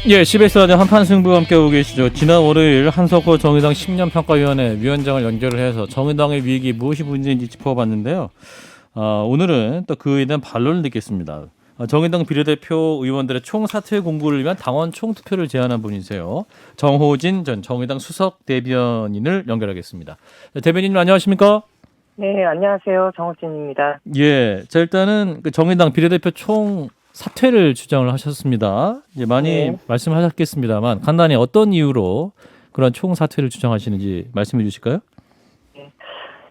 예, CBS 라디오 한판 승부 함께 오고 계시죠. 지난 월요일 한석호 정의당 10년 평가위원회 위원장을 연결을 해서 정의당의 위기 무엇이 문제인지 짚어봤는데요. 오늘은 또 그에 대한 반론을 듣겠습니다. 정의당 비례대표 의원들의 총사퇴 공고를 위한 당원 총투표를 제안한 분이세요. 정호진 전 정의당 수석 대변인을 연결하겠습니다. 대변인님 안녕하십니까? 네, 안녕하세요. 정호진입니다. 예, 자 일단은 그 정의당 비례대표 총 사퇴를 주장을 하셨습니다. 이제 많이 네. 말씀하셨겠습니다만 간단히 어떤 이유로 그런 총 사퇴를 주장하시는지 말씀해 주실까요?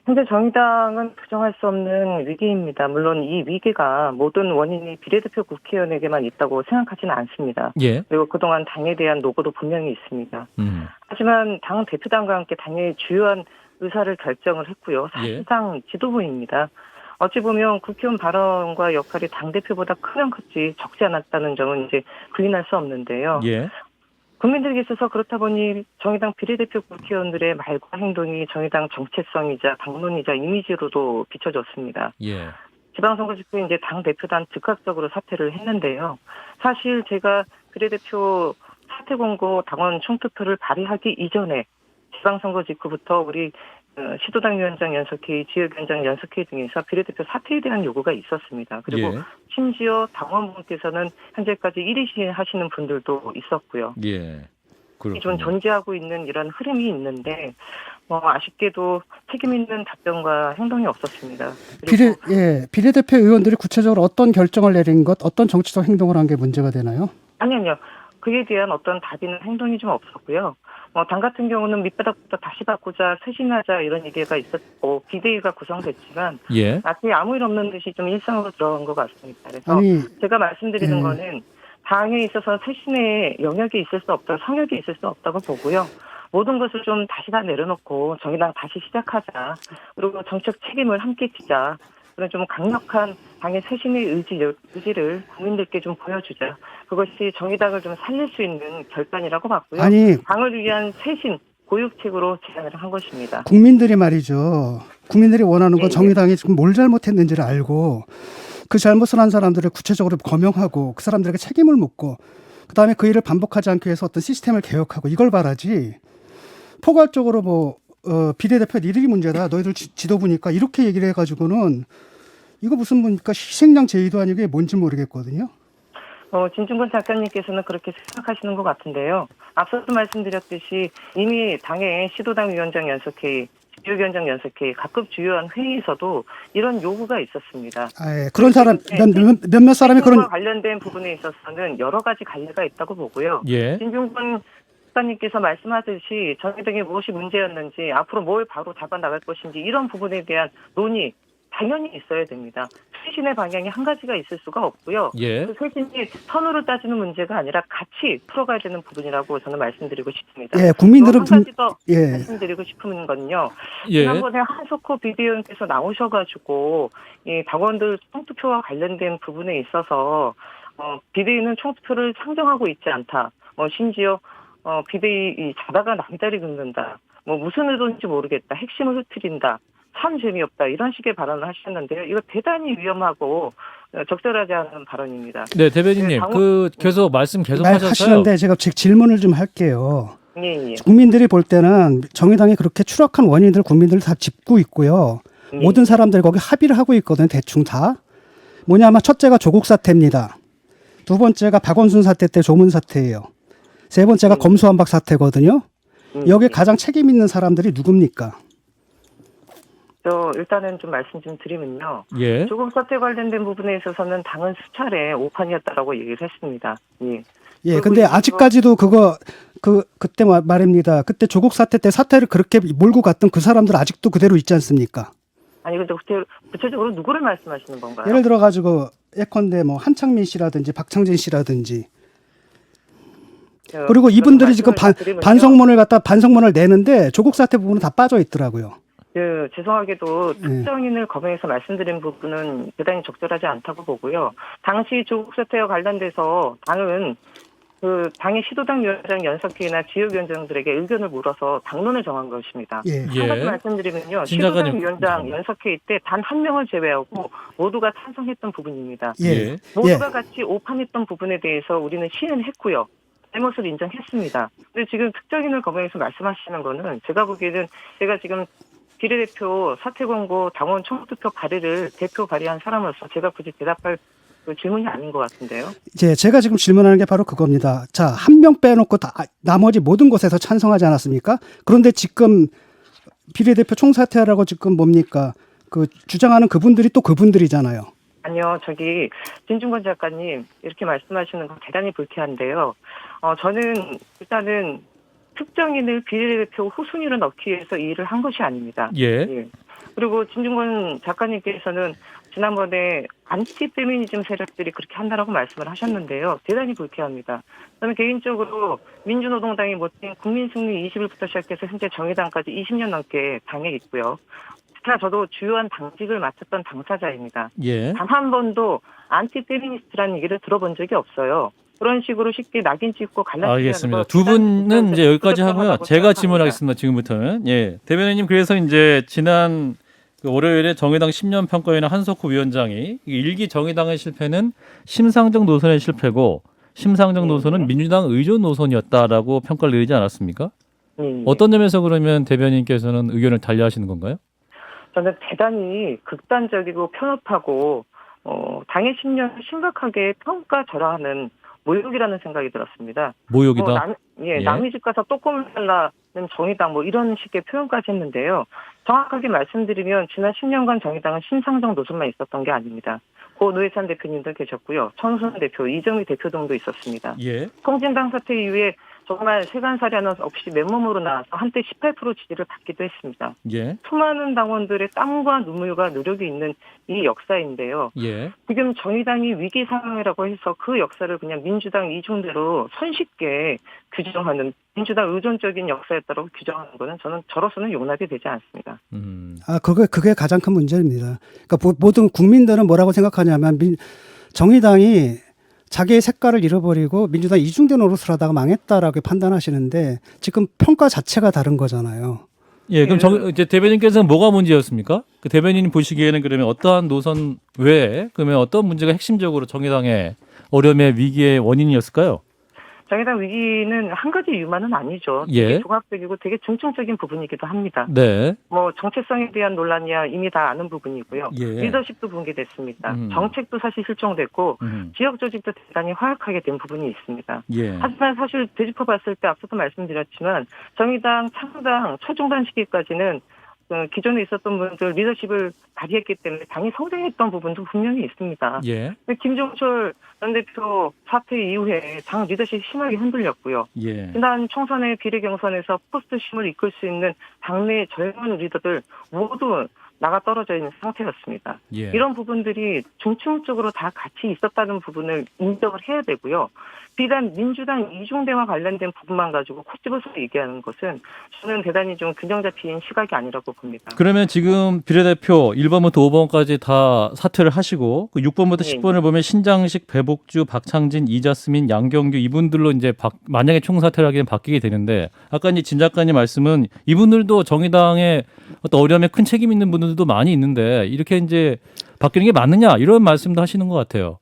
현재 정의당은 부정할 수 없는 위기입니다. 물론 이 위기가 모든 원인이 비례대표 국회의원에게만 있다고 생각하지는 않습니다. 예. 그리고 그동안 당에 대한 노고도 분명히 있습니다. 하지만 당 대표당과 함께 당의 주요한 의사를 결정을 했고요. 사실상 지도부입니다. 어찌 보면 국회의원 발언과 역할이 당대표보다 크면 컸지 적지 않았다는 점은 이제 부인할 수 없는데요. 예. 국민들에게 있어서 그렇다 보니 정의당 비례대표 국회의원들의 말과 행동이 정의당 정체성이자 당론이자 이미지로도 비춰졌습니다. 예. 지방선거 직후에 이제 당대표단 즉각적으로 사퇴를 했는데요. 사실 제가 비례대표 사퇴 공고 당원 총투표를 발의하기 이전에 지방선거 직후부터 우리 시도당 위원장 연석회의, 지역위원장 연석회의 등에서 비례대표 사퇴에 대한 요구가 있었습니다. 그리고 심지어 당원분께서는 현재까지 1위 하시는 분들도 있었고요. 예. 좀 존재하고 있는 이런 흐름이 있는데 아쉽게도 책임 있는 답변과 행동이 없었습니다. 비례대표 의원들이 구체적으로 어떤 결정을 내린 것, 어떤 정치적 행동을 한 게 문제가 되나요? 아니요. 그에 대한 어떤 답이나 행동이 좀 없었고요. 당 같은 경우는 밑바닥부터 다시 바꾸자, 쇄신하자 이런 얘기가 있었고 비대위가 구성됐지만 마치 아무 일 없는 듯이 좀 일상으로 들어간 것 같습니다. 그래서 제가 말씀드리는 거는 당에 있어서 쇄신의 영역이 있을 수 없다, 성역이 있을 수 없다고 보고요. 모든 것을 좀 다시 다 내려놓고 정의당 다시 시작하자. 그리고 정책 책임을 함께 지자. 그런 좀 강력한 당의 쇄신의 의지를 국민들께 좀 보여주자. 그것이 정의당을 좀 살릴 수 있는 결단이라고 봤고요. 당을 위한 쇄신, 고육책으로 제안을 한 것입니다. 국민들이 말이죠. 국민들이 원하는 건 정의당이 지금 뭘 잘못했는지를 알고 그 잘못을 한 사람들을 구체적으로 거명하고 그 사람들에게 책임을 묻고 그다음에 그 일을 반복하지 않기 위해서 어떤 시스템을 개혁하고 이걸 바라지 포괄적으로 비례대표 니들이 문제다. 너희들 지도부니까 이렇게 얘기를 해가지고는 이거 무슨 뭡니까 희생양 제의도 아니고 이게 뭔지 모르겠거든요. 진중권 작가님께서는 그렇게 생각하시는 것 같은데요. 앞서도 말씀드렸듯이 이미 당의 시도당 위원장 연석회의, 지역위원장 연석회의, 각급 주요한 회의에서도 이런 요구가 있었습니다. 그런 사람 몇몇 사람이 그런 관련된 부분에 있어서는 여러 가지 관례가 있다고 보고요. 진중권 작가님께서 말씀하듯이 정의당에 무엇이 문제였는지 앞으로 뭘 바로 잡아나갈 것인지 이런 부분에 대한 논의 당연히 있어야 됩니다. 쇄신의 방향이 한 가지가 있을 수가 없고요. 그 쇄신이 선으로 따지는 문제가 아니라 같이 풀어가야 되는 부분이라고 저는 말씀드리고 싶습니다. 국민들은 한 가지 더 말씀드리고 싶은 건요. 지난번에 한석호 비대위원께서 나오셔가지고 이 당원들 총투표와 관련된 부분에 있어서 비대위는 총투표를 상정하고 있지 않다. 심지어 비대위 자다가 남다리 긁는다. 무슨 의도인지 모르겠다. 핵심을 흐트린다. 참 재미없다. 이런 식의 발언을 하셨는데요. 이거 대단히 위험하고 적절하지 않은 발언입니다. 네, 대변인님. 계속 말씀 계속하셨어요. 하시는데 제가 질문을 좀 할게요. 예. 국민들이 볼 때는 정의당이 그렇게 추락한 원인들 국민들 다 짚고 있고요. 모든 사람들이 거기 합의를 하고 있거든요. 대충 다. 뭐냐면 첫째가 조국 사태입니다. 두 번째가 박원순 사태 때 조문 사태예요. 세 번째가 검수완박 사태거든요. 여기에 가장 책임 있는 사람들이 누굽니까? 일단은 좀 말씀 좀 드리면요. 조국 사태 관련된 부분에 있어서는 당은 수차례 오판이었다라고 얘기를 했습니다. 근데 아직까지도 그때 말입니다. 그때 조국 사태 때 사태를 그렇게 몰고 갔던 그 사람들 아직도 그대로 있지 않습니까? 아니, 근데 구체적으로 누구를 말씀하시는 건가요? 예를 들어가지고 예컨대 한창민 씨라든지 박창진 씨라든지 그리고 이분들이 지금 반성문을 내는데 조국 사태 부분은 다 빠져 있더라고요. 죄송하게도 특정인을 거명해서 말씀드린 부분은 대단히 적절하지 않다고 보고요. 당시 조국 사태와 관련돼서 당은 당의 시도당 위원장 연석회의나 지역위원장들에게 의견을 물어서 당론을 정한 것입니다. 한 가지 말씀드리면요. 시도당 위원장 연석회의 때 단 한 명을 제외하고 모두가 찬성했던 부분입니다. 모두가 같이 오판했던 부분에 대해서 우리는 시인했고요. 잘못을 인정했습니다. 근데 지금 특정인을 거명해서 말씀하시는 거는 제가 보기에는 제가 지금 비례대표 사퇴 권고 당원 총투표 발의를 대표 발의한 사람으로서 제가 굳이 대답할 그 질문이 아닌 것 같은데요. 이제 제가 지금 질문하는 게 바로 그겁니다. 자, 한 명 빼놓고 나머지 모든 곳에서 찬성하지 않았습니까? 그런데 지금 비례대표 총사퇴하라고 지금 뭡니까? 그 주장하는 그분들이 또 그분들이잖아요. 아니요, 진중권 작가님 이렇게 말씀하시는 건 대단히 불쾌한데요. 저는 일단은 특정인을 비례대표 후순위로 넣기 위해서 이 일을 한 것이 아닙니다. 예. 그리고 진중권 작가님께서는 지난번에 안티 페미니즘 세력들이 그렇게 한다라고 말씀을 하셨는데요. 대단히 불쾌합니다. 저는 개인적으로 민주노동당이 모친 국민승리 20일부터 시작해서 현재 정의당까지 20년 넘게 당에 있고요. 특히나 저도 주요한 당직을 맡았던 당사자입니다. 예. 단 한 번도 안티 페미니스트라는 얘기를 들어본 적이 없어요. 그런 식으로 쉽게 낙인 찍고 갈라치는 알겠습니다. 두 분은 이제 여기까지 하고요. 제가 질문하겠습니다. 지금부터는. 예. 대변인님, 그래서 이제 지난 월요일에 정의당 10년 평가위원회 한석호 위원장이 일기 정의당의 실패는 심상정 노선의 실패고 심상정 노선은 민주당 의존 노선이었다라고 평가를 내리지 않았습니까? 어떤 점에서 그러면 대변인께서는 의견을 달리하시는 건가요? 저는 대단히 극단적이고 편협하고 당의 10년을 심각하게 평가절하하는 모욕이라는 생각이 들었습니다. 모욕이다? 남의 집 가서 또꼼을 달라는 정의당 이런 식의 표현까지 했는데요. 정확하게 말씀드리면 지난 10년간 정의당은 심상정 노선만 있었던 게 아닙니다. 고 노회찬 대표님도 계셨고요. 천순 대표, 이정미 대표 등도 있었습니다. 통진당 사태 이후에 정말 세간살이하는 없이 맨몸으로 나와서 한때 18% 지지를 받기도 했습니다. 수많은 당원들의 땀과 눈물과 노력이 있는 이 역사인데요. 지금 정의당이 위기 상황이라고 해서 그 역사를 그냥 민주당 이중대로 손쉽게 규정하는 민주당 의존적인 역사였다고 규정하는 것은 저는 저로서는 용납이 되지 않습니다. 그게 가장 큰 문제입니다. 그러니까 모든 국민들은 뭐라고 생각하냐면 정의당이 자기의 색깔을 잃어버리고 민주당 이중대 노릇을 하다가 망했다라고 판단하시는데 지금 평가 자체가 다른 거잖아요. 예, 그럼 이제 대변인께서는 뭐가 문제였습니까? 그 대변인이 보시기에는 그러면 어떠한 노선 외에 그러면 어떤 문제가 핵심적으로 정의당의 어려움의 위기의 원인이었을까요? 정의당 위기는 한 가지 이유만은 아니죠. 되게 종합적이고 되게 중증적인 부분이기도 합니다. 정체성에 대한 논란이야 이미 다 아는 부분이고요. 리더십도 붕괴됐습니다. 정책도 사실 실종됐고 지역 조직도 대단히 허약하게 된 부분이 있습니다. 하지만 사실 되짚어봤을 때 앞서도 말씀드렸지만 정의당 창당 초중반 시기까지는 기존에 있었던 분들 리더십을 발휘했기 때문에 당이 성장했던 부분도 분명히 있습니다. 김종철 전 대표 사퇴 이후에 당 리더십이 심하게 흔들렸고요. 지난 총선의 비례 경선에서 포스트심을 이끌 수 있는 당내 젊은 리더들 모두 나가 떨어져 있는 상태였습니다. 이런 부분들이 중층적으로 다 같이 있었다는 부분을 인정을 해야 되고요. 비단 민주당 이중대와 관련된 부분만 가지고 콕 집어서 얘기하는 것은 저는 대단히 좀 균형 잡힌 시각이 아니라고 봅니다. 그러면 지금 비례대표 1번부터 5번까지 다 사퇴를 하시고 6번부터 10번을 보면 신장식, 배복주, 박창진, 이자스민, 양경규 이분들로 이제 만약에 총사퇴를 하게 되면 바뀌게 되는데 아까 이제 진 작가님 말씀은 이분들도 정의당의 어떤 어려움에 큰 책임 있는 분들도 많이 있는데 이렇게 이제 바뀌는 게 맞느냐 이런 말씀도 하시는 것 같아요.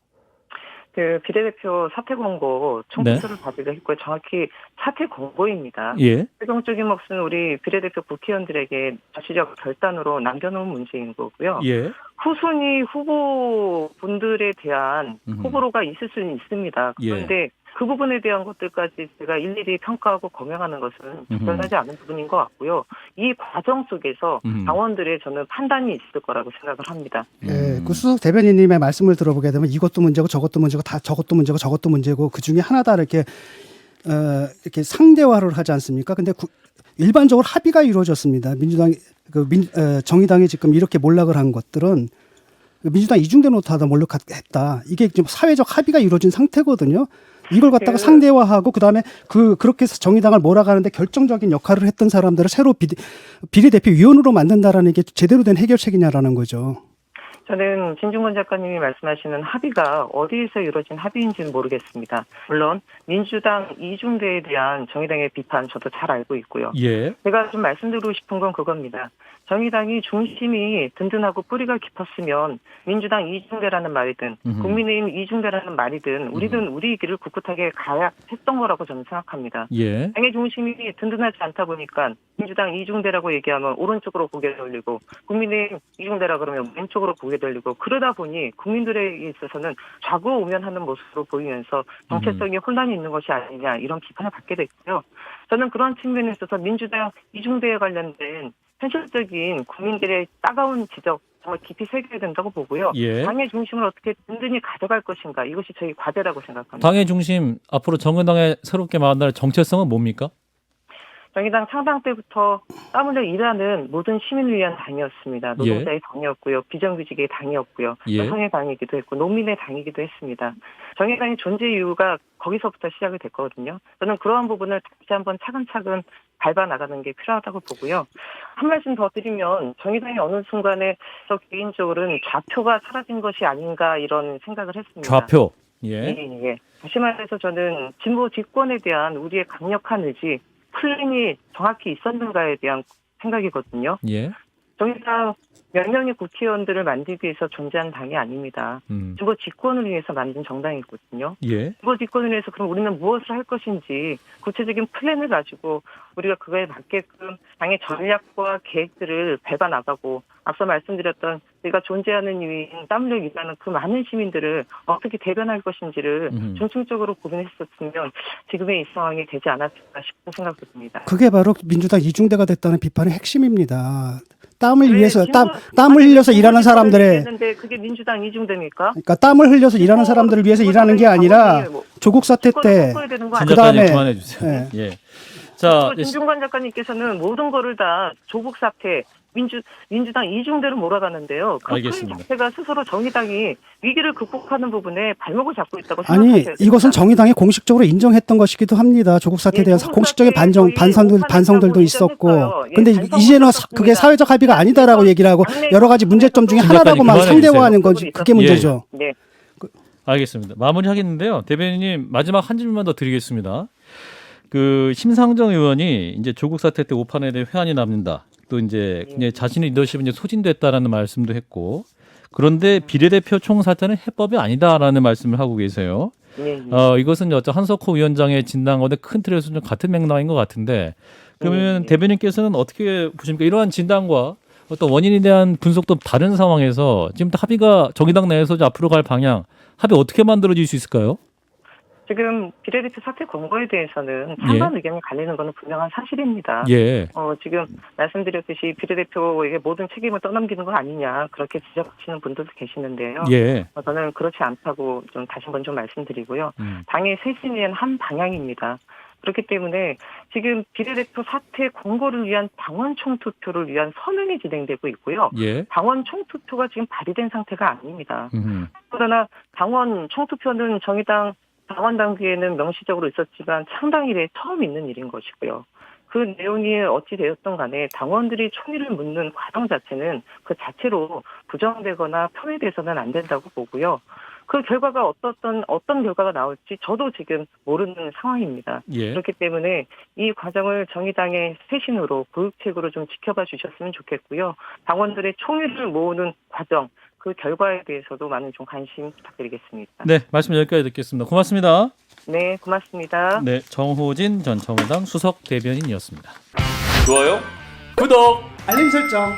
그 비례대표 사퇴 권고 총투표를 받으려 했고요. 정확히 사퇴 권고입니다. 최종적인 몫은 우리 비례대표 국회의원들에게 자치적 결단으로 남겨놓은 문제인 거고요. 후순위 후보분들에 대한 호불호가 있을 수는 있습니다. 그런데 그 부분에 대한 것들까지 제가 일일이 평가하고 검증하는 것은 적절하지 않은 부분인 것 같고요. 이 과정 속에서 당원들의 저는 판단이 있을 거라고 생각을 합니다. 그 수석 대변인님의 말씀을 들어보게 되면 이것도 문제고 저것도 문제고 다 저것도 문제고 저것도 문제고 그 중에 하나다 이렇게 상대화를 하지 않습니까? 근데 일반적으로 합의가 이루어졌습니다. 정의당이 지금 이렇게 몰락을 한 것들은 민주당 이중대 노릇하다 몰락했다. 이게 지금 사회적 합의가 이루어진 상태거든요. 이걸 갖다가 상대화하고 그다음에 그렇게 해서 정의당을 몰아가는데 결정적인 역할을 했던 사람들을 새로 비례대표 위원으로 만든다라는 게 제대로 된 해결책이냐라는 거죠. 저는 진중권 작가님이 말씀하시는 합의가 어디에서 이루어진 합의인지는 모르겠습니다. 물론 민주당 이중대에 대한 정의당의 비판 저도 잘 알고 있고요. 예. 제가 좀 말씀드리고 싶은 건 그겁니다. 정의당이 중심이 든든하고 뿌리가 깊었으면 민주당 이중대라는 말이든 국민의힘 이중대라는 말이든 우리는 우리 길을 꿋꿋하게 가야 했던 거라고 저는 생각합니다. 예. 당의 중심이 든든하지 않다 보니까 민주당 이중대라고 얘기하면 오른쪽으로 고개 돌리고 국민의힘 이중대라 그러면 왼쪽으로 고개 돌리고 그러다 보니 국민들에 있어서는 좌고우면하는 모습으로 보이면서 정체성이 혼란이 있는 것이 아니냐 이런 비판을 받게 됐고요. 저는 그런 측면에 있어서 민주당 이중대에 관련된 현실적인 국민들의 따가운 지적 정말 깊이 새겨야 된다고 보고요. 예. 당의 중심을 어떻게 든든히 가져갈 것인가 이것이 저희 과제라고 생각합니다. 당의 중심 앞으로 정의당에 새롭게 만날 정체성은 뭡니까? 정의당 창당 때부터 땀 흘려 일하는 모든 시민을 위한 당이었습니다. 노동자의 당이었고요. 비정규직의 당이었고요. 예. 여성의 당이기도 했고 노민의 당이기도 했습니다. 정의당의 존재 이유가 거기서부터 시작이 됐거든요. 저는 그러한 부분을 다시 한번 차근차근 밟아나가는 게 필요하다고 보고요. 한 말씀 더 드리면 정의당이 어느 순간에 저 개인적으로는 좌표가 사라진 것이 아닌가 이런 생각을 했습니다. 좌표. 예. 예. 다시 말해서 저는 진보 집권에 대한 우리의 강력한 의지 플랜이 정확히 있었는가에 대한 생각이거든요. 예. 정의당 몇 명의 국회의원들을 만들기 위해서 존재한 당이 아닙니다. 진보 집권을 위해서 만든 정당이거든요. 예. 진보 집권을 위해서 그럼 우리는 무엇을 할 것인지 구체적인 플랜을 가지고 우리가 그거에 맞게끔 당의 전략과 계획들을 밟아나가고 앞서 말씀드렸던 우리가 존재하는 이유인 땀 흘려 일하는 그 많은 시민들을 어떻게 대변할 것인지를 중심적으로 고민했었으면 지금의 이 상황이 되지 않았을까 싶은 생각도 듭니다. 그게 바로 민주당 이중대가 됐다는 비판의 핵심입니다. 땀을 위해서 땀을 흘려서 일하는 사람들의 근데 그게 민주당 이중대입니까? 그러니까 땀을 흘려서 일하는 사람들을 위해서 일하는 게 아니라 조국 사태 때 그다음에 그만해 주세요. 네. 예. 자, 진중권 작가님께서는 모든 거를 다 조국 사태 민주당 이중대로 몰아가는데요. 그 큰 자체가 스스로 정의당이 위기를 극복하는 부분에 발목을 잡고 있다고 생각합니다. 이것은 정의당이 공식적으로 인정했던 것이기도 합니다. 조국 사태에 대한 공식적인 반성들도 있었고, 근데 이제는 그게 사회적 합의가 아니다라고 얘기를 하고 여러 가지 문제점 중에 하나라고만 상대화하는 거지. 그게 문제죠. 네. 알겠습니다. 마무리하겠는데요. 대변인님 마지막 한 질문만 더 드리겠습니다. 그 심상정 의원이 이제 조국 사태 때 오판에 대해 회한이 남는다. 또 이제 자신의 리더십은 이제 소진됐다라는 말씀도 했고, 그런데 비례대표 총사퇴는 해법이 아니다라는 말씀을 하고 계세요. 이것은 어떤 한석호 위원장의 진단과는 큰 틀에서 좀 같은 맥락인 것 같은데, 그러면 대변인께서는 어떻게 보십니까? 이러한 진단과 어떤 원인에 대한 분석도 다른 상황에서 지금 합의가 정의당 내에서 앞으로 갈 방향, 합의 어떻게 만들어질 수 있을까요? 지금 비례대표 사퇴 권고에 대해서는 찬반 의견이 갈리는 것은 분명한 사실입니다. 예. 지금 말씀드렸듯이 비례대표에게 모든 책임을 떠넘기는 거 아니냐 그렇게 지적하시는 분들도 계시는데요. 예. 저는 그렇지 않다고 좀 다시 한번 좀 말씀드리고요. 당의 쇄신을 위한 한 방향입니다. 그렇기 때문에 지금 비례대표 사퇴 권고를 위한 당원 총투표를 위한 서명이 진행되고 있고요. 예. 당원 총투표가 지금 발의된 상태가 아닙니다. 그러나 당원 총투표는 정의당 당원 당규에는 명시적으로 있었지만 창당 이래 처음 있는 일인 것이고요. 그 내용이 어찌 되었던 간에 당원들이 총의를 묻는 과정 자체는 그 자체로 부정되거나 폄훼돼서는 안 된다고 보고요. 그 결과가 어떤 결과가 나올지 저도 지금 모르는 상황입니다. 예. 그렇기 때문에 이 과정을 정의당의 쇄신으로 교육책으로 좀 지켜봐 주셨으면 좋겠고요. 당원들의 총의를 모으는 과정, 그 결과에 대해서도 많은 좀 관심 부탁드리겠습니다. 네, 말씀 여기까지 듣겠습니다. 고맙습니다. 네, 고맙습니다. 네, 정호진 전 정의당 수석 대변인이었습니다. 좋아요, 구독, 알림 설정.